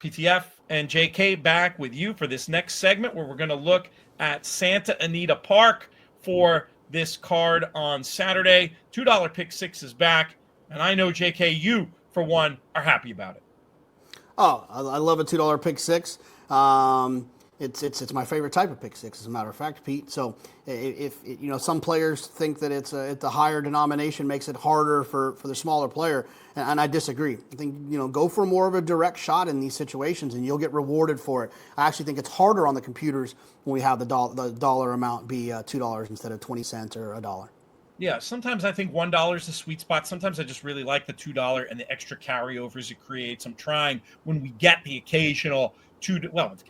PTF and JK back with you for this next segment where we're going to look at Santa Anita Park for this card on Saturday. $2 pick six is back, and I know, JK, you, for one, are happy about it. Oh, I love a $2 pick six. It's my favorite type of pick six, as a matter of fact, Pete. So if some players think that it's a higher denomination makes it harder for the smaller player, and I disagree. I think go for more of a direct shot in these situations, and you'll get rewarded for it. I actually think it's harder on the computers when we have the dollar amount be $2 instead of 20 cents or $1. Yeah, sometimes I think $1 is the sweet spot. Sometimes I just really like the $2 and the extra carryovers it creates. I'm trying when we get the occasional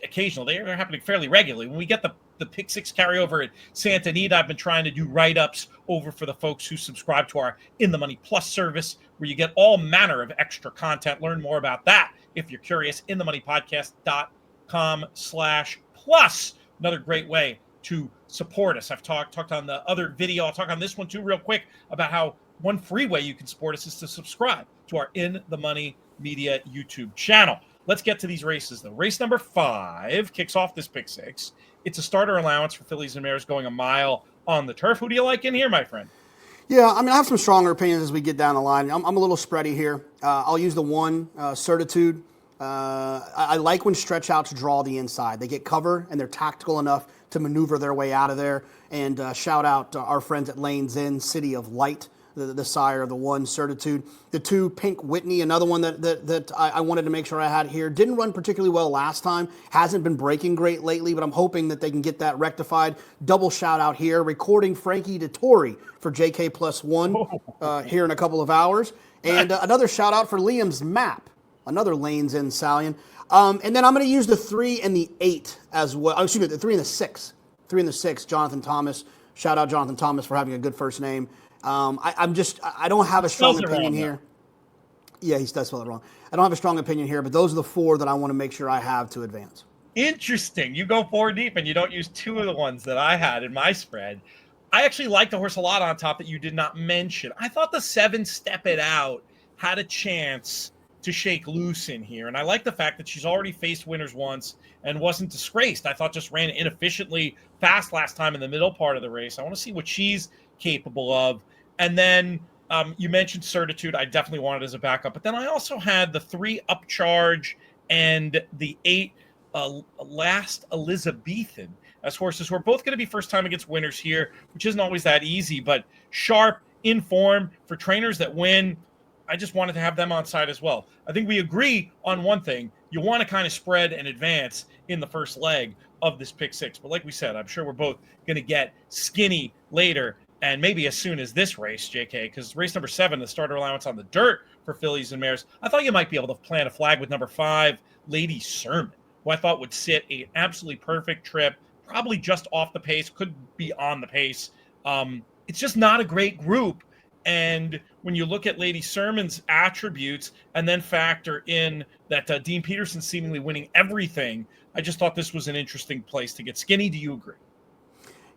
occasional. They're happening fairly regularly. When we get the pick six carryover at Santa Anita, I've been trying to do write-ups over for the folks who subscribe to our In the Money Plus service, where you get all manner of extra content. Learn more about that if you're curious. InTheMoneyPodcast.com/plus. Another great way to support us. I've talked on the other video. I'll talk on this one too real quick about how one free way you can support us is to subscribe to our In the Money Media YouTube channel. Let's get to these races, though. Race number 5 kicks off this pick six. It's a starter allowance for fillies and mares going a mile on the turf. Who do you like in here, my friend? Yeah, I have some stronger opinions as we get down the line. I'm a little spready here. I'll use the one, Certitude. I like when stretch outs draw the inside. They get cover, and they're tactical enough to maneuver their way out of there. And shout out our friends at Lane's Inn, City of Light, the sire of the one, Certitude. The 2, Pink Whitney, another one that I wanted to make sure I had here. Didn't run particularly well last time. Hasn't been breaking great lately, but I'm hoping that they can get that rectified. Double shout out here, recording Frankie Dettori for JK plus one here in a couple of hours. And another shout out for Liam's Map, another Lane's Inn Stallion. And then I'm going to use the 3 and the 8 as well. Oh, excuse me, the 3 and the 6. 3 and the 6, Jonathan Thomas. Shout out Jonathan Thomas for having a good first name. I don't have a strong opinion here. Yeah, he does spell it wrong. I don't have a strong opinion here, but those are the 4 that I want to make sure I have to advance. Interesting. You go 4 deep and you don't use 2 of the ones that I had in my spread. I actually like the horse a lot on top that you did not mention. I thought the 7 Step It Out had a chance to shake loose in here. And I like the fact that she's already faced winners once and wasn't disgraced. I thought just ran inefficiently fast last time in the middle part of the race. I want to see what she's capable of. And then you mentioned Certitude. I definitely wanted as a backup. But then I also had the 3 Upcharge and the 8 Last Elizabethan as horses who are both going to be first time against winners here, which isn't always that easy, but sharp, in form for trainers that win. I just wanted to have them on side as well. I think we agree on one thing. You want to kind of spread and advance in the first leg of this pick six. But like we said, I'm sure we're both going to get skinny later and maybe as soon as this race, JK, because race number 7, the starter allowance on the dirt for fillies and mares, I thought you might be able to plant a flag with number 5, Lady Sermon, who I thought would sit an absolutely perfect trip, probably just off the pace, could be on the pace. It's just not a great group. And when you look at Lady Sermon's attributes and then factor in that Dean Peterson seemingly winning everything, I just thought this was an interesting place to get skinny. Do you agree?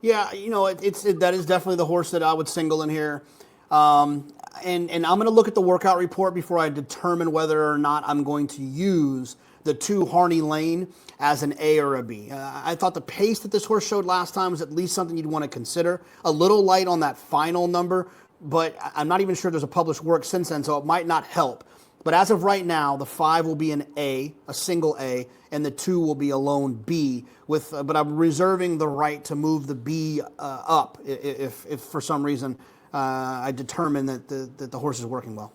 Yeah, that is definitely the horse that I would single in here. And I'm going to look at the workout report before I determine whether or not I'm going to use the 2 Harney Lane as an A or a B. I thought the pace that this horse showed last time was at least something you'd want to consider. A little light on that final number, but I'm not even sure there's a published work since then, so it might not help. But as of right now, the 5 will be an A, a single A, and the 2 will be a lone B. But I'm reserving the right to move the B up if for some reason I determine that the horse is working well.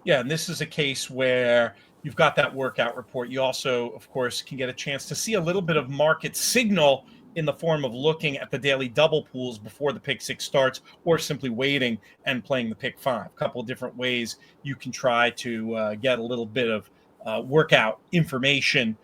Yeah, and this is a case where you've got that workout report. You also, of course, can get a chance to see a little bit of market signal in the form of looking at the daily double pools before the pick six starts, or simply waiting and playing the pick 5. A couple of different ways you can try to get a little bit of workout information,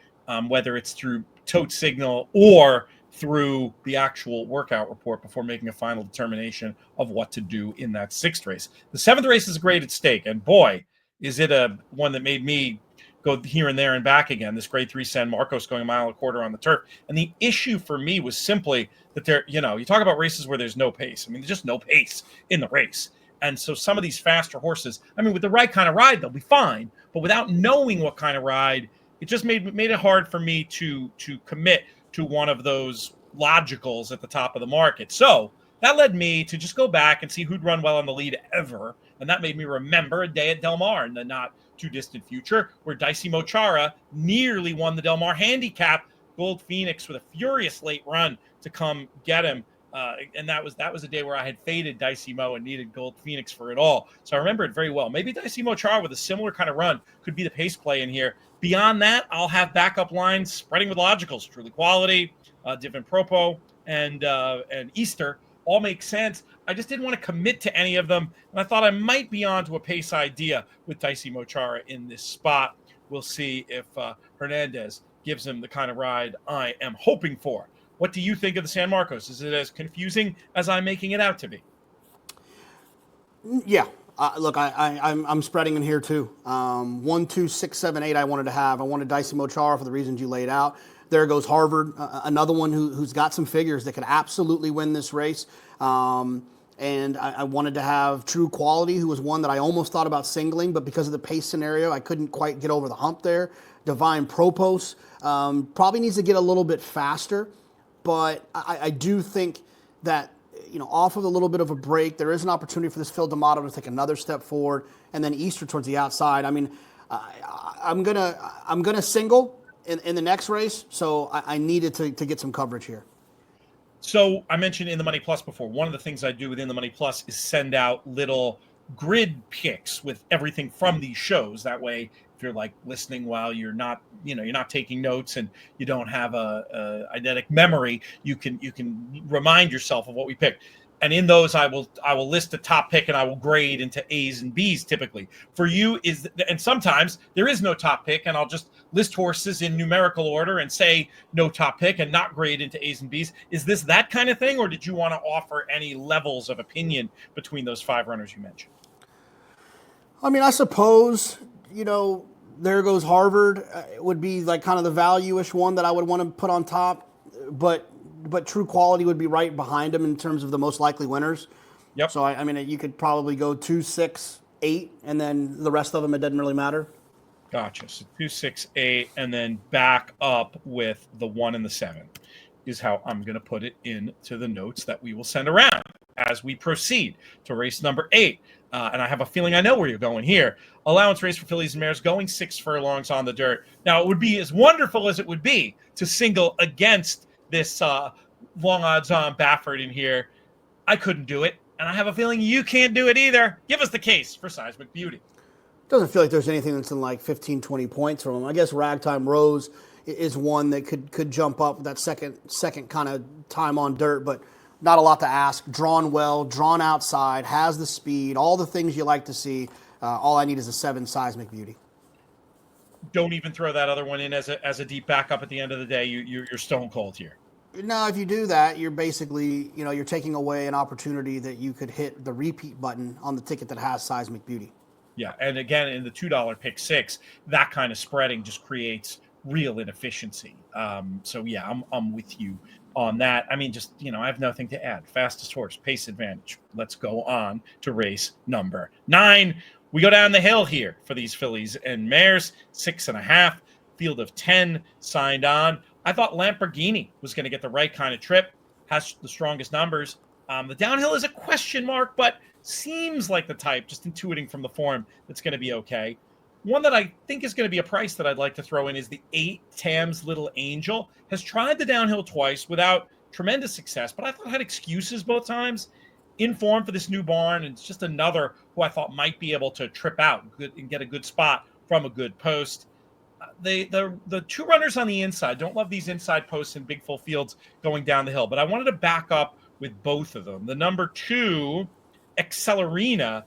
whether it's through tote signal or through the actual workout report before making a final determination of what to do in that 6th race. The 7th race is great at stake, and boy, is it a one that made me go here and there and back again. This grade 3 San Marcos going a mile and a quarter on the turf. And the issue for me was simply that you talk about races where there's no pace. I mean, there's just no pace in the race. And so some of these faster horses, with the right kind of ride, they'll be fine. But without knowing what kind of ride, it just made it hard for me to commit to one of those logicals at the top of the market. So that led me to just go back and see who'd run well on the lead ever. And that made me remember a day at Del Mar in the not too distant future where Dicey Mochara nearly won the Del Mar handicap. Gold Phoenix with a furious late run to come get him. And that was a day where I had faded Dicey Mo and needed Gold Phoenix for it all. So I remember it very well. Maybe Dicey Mochara with a similar kind of run could be the pace play in here. Beyond that, I'll have backup lines spreading with logicals. Truly Quality, Divin Propo, and Easter all make sense. I just didn't want to commit to any of them, and I thought I might be onto a pace idea with Dicey Mochara in this spot. We'll see if Hernandez gives him the kind of ride I am hoping for. What do you think of the San Marcos? Is it as confusing as I'm making it out to be? Yeah. Look, I'm spreading in here too. 1, 2, 6, 7, 8. I wanted to have. I wanted Dicey Mochara for the reasons you laid out. There goes Harvard, another one who's got some figures that could absolutely win this race. And I wanted to have True Quality, who was one that I almost thought about singling, but because of the pace scenario, I couldn't quite get over the hump there. Divine Propos probably needs to get a little bit faster, but I do think that, off of a little bit of a break, there is an opportunity for this Phil D'Amato to take another step forward, and then Easter towards the outside. I mean, I'm gonna single in the next race, so I needed to get some coverage here. So I mentioned In the Money Plus before. One of the things I do with In the Money Plus is send out little grid picks with everything from these shows. That way, if you're like listening while you're not taking notes and you don't have a eidetic memory, you can remind yourself of what we picked. And in those, I will list a top pick and I will grade into A's and B's typically. For you and sometimes there is no top pick and I'll just list horses in numerical order and say no top pick and not grade into A's and B's. Is this that kind of thing, or did you want to offer any levels of opinion between those 5 runners you mentioned? I mean, I suppose, there goes Harvard would be like kind of the value-ish one that I would want to put on top, but True Quality would be right behind him in terms of the most likely winners. Yep. So, I mean, you could probably go 2, 6, 8, and then the rest of them, it doesn't really matter. Gotcha. So 2, 6, 8, and then back up with the 1 and the 7 is how I'm going to put it into the notes that we will send around as we proceed to race number 8. And I have a feeling I know where you're going here. Allowance race for fillies and mares going 6 furlongs on the dirt. Now, it would be as wonderful as it would be to single against this long odds on Baffert in here. I couldn't do it, and I have a feeling you can't do it either. Give us the case for Seismic Beauty. Doesn't feel like there's anything that's in like 15, 20 points from him. I guess Ragtime Rose is one that could jump up with that second kind of time on dirt, but not a lot to ask. Drawn well, drawn outside, has the speed, all the things you like to see. All I need is a 7 Seismic Beauty. Don't even throw that other one in as a deep backup at the end of the day. You're stone cold here. No, if you do that, you're basically, you're taking away an opportunity that you could hit the repeat button on the ticket that has Seismic Beauty. Yeah, and again, in the $2 pick 6, that kind of spreading just creates real inefficiency. So yeah, I'm with you on that. I mean, just, I have nothing to add. Fastest horse, pace advantage. Let's go on to race number 9. We go down the hill here for these fillies and mares. 6.5, field of 10 signed on. I thought Lamborghini was going to get the right kind of trip, has the strongest numbers. The downhill is a question mark, but seems like the type, just intuiting from the form, that's going to be okay. One that I think is going to be a price that I'd like to throw in is the 8 Tams Little Angel. Has tried the downhill twice without tremendous success, but I thought had excuses both times. In form for this new barn, and it's just another who I thought might be able to trip out and get a good spot from a good post. The 2 runners on the inside, don't love these inside posts in big full fields going down the hill, but I wanted to back up with both of them. The number 2, Accelerina,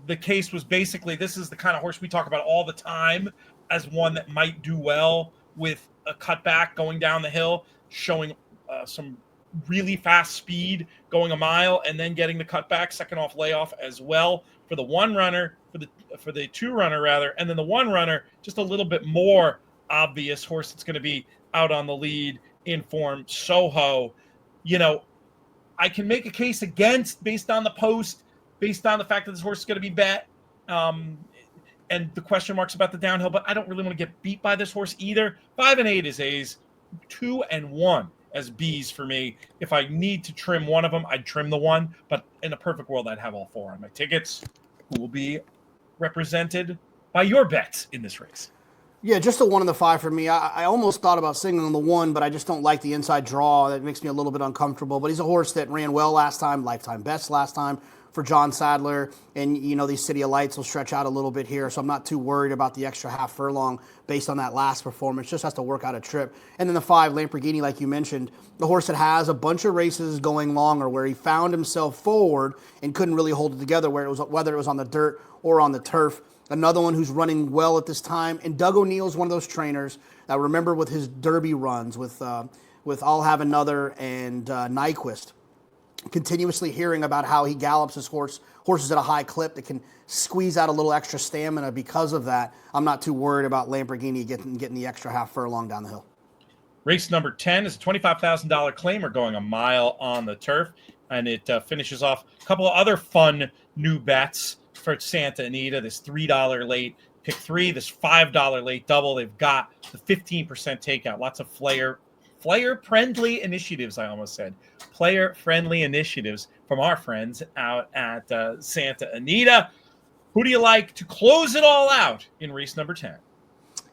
the case was basically, this is the kind of horse we talk about all the time as one that might do well with a cutback going down the hill, showing some really fast speed going a mile and then getting the cutback, second off layoff as well for the 1 runner, for the 2 runner rather, and then the 1 runner, just a little bit more obvious horse that's going to be out on the lead in form, Soho. I can make a case against based on the post, based on the fact that this horse is going to be bet. and the question marks about the downhill, but I don't really want to get beat by this horse either. 5 and 8 is A's, 2 and 1 as B's for me. If I need to trim one of them, I'd trim the one, but in a perfect world, I'd have all 4 on my tickets, who will be represented by your bets in this race. Yeah, just a 1 and the 5 for me. I almost thought about signaling the 1, but I just don't like the inside draw. That makes me a little bit uncomfortable. But he's a horse that ran well last time, lifetime best last time for John Sadler. And, these City of Lights will stretch out a little bit here, so I'm not too worried about the extra half furlong based on that last performance. Just has to work out a trip. And then the 5, Lamborghini, like you mentioned, the horse that has a bunch of races going longer where he found himself forward and couldn't really hold it together, whether it was on the dirt or on the turf. Another one who's running well at this time. And Doug O'Neill's one of those trainers that remember with his Derby runs with I'll Have Another and Nyquist, continuously hearing about how he gallops his horses at a high clip that can squeeze out a little extra stamina because of that. I'm not too worried about Lamborghini getting the extra half furlong down the hill. Race number 10 is a $25,000 claimer going a mile on the turf, and it finishes off a couple of other fun new bets for Santa Anita. This $3 late pick 3, this $5 late double. They've got the 15% takeout. Lots of player-friendly initiatives, I almost said. Player-friendly initiatives from our friends out at Santa Anita. Who do you like to close it all out in race number 10?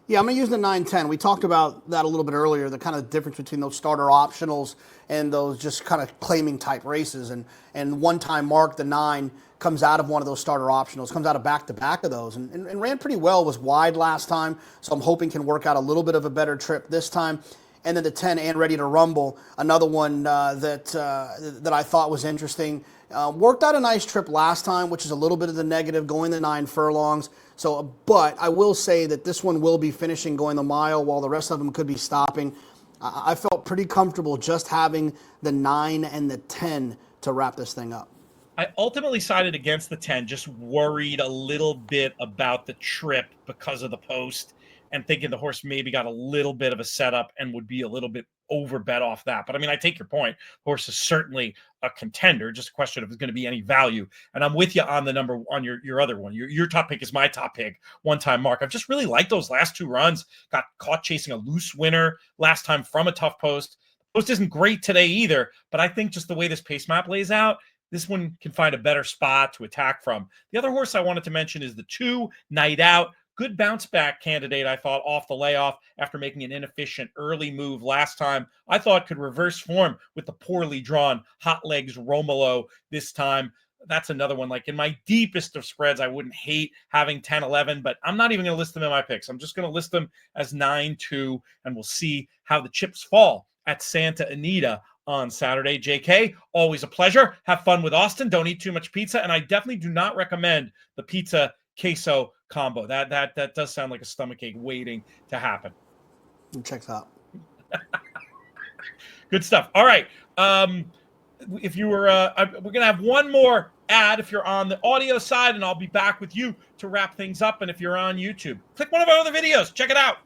Yeah, I'm going to use the 9-10. We talked about that a little bit earlier, the kind of difference between those starter optionals and those just kind of claiming type races. And one time Mark, the 9, comes out of one of those starter optionals, comes out of back-to-back of those, and ran pretty well, was wide last time, so I'm hoping can work out a little bit of a better trip this time. And then the 10, and Ready to Rumble, another one that I thought was interesting. Worked out a nice trip last time, which is a little bit of the negative, going the 9 furlongs. So, but I will say that this one will be finishing going the mile while the rest of them could be stopping. I felt pretty comfortable just having the 9 and the 10 to wrap this thing up. I ultimately sided against the 10, just worried a little bit about the trip because of the post and thinking the horse maybe got a little bit of a setup and would be a little bit over bet off that. But I mean, I take your point. Horse is certainly a contender, just a question of if there's going to be any value. And I'm with you on the number on your other one. Your top pick is my top pick, One Time Mark. I've just really liked those last 2 runs. Got caught chasing a loose winner last time from a tough post. Post isn't great today either, but I think just the way this pace map lays out, this one can find a better spot to attack from. The other horse I wanted to mention is the 2, Night Out. Good bounce back candidate, I thought, off the layoff after making an inefficient early move last time. I thought could reverse form with the poorly drawn Hot Legs Romolo this time. That's another one. Like in my deepest of spreads, I wouldn't hate having 10, 11, but I'm not even going to list them in my picks. I'm just going to list them as 9, 2, and we'll see how the chips fall at Santa Anita on Saturday. JK, always a pleasure. Have fun with Austin. Don't eat too much pizza. And I definitely do not recommend the pizza queso combo. That does sound like a stomachache waiting to happen. It checks out. Good stuff. All right. If you were, we're gonna have one more ad if you're on the audio side, and I'll be back with you to wrap things up. And if you're on YouTube, click one of our other videos. Check it out.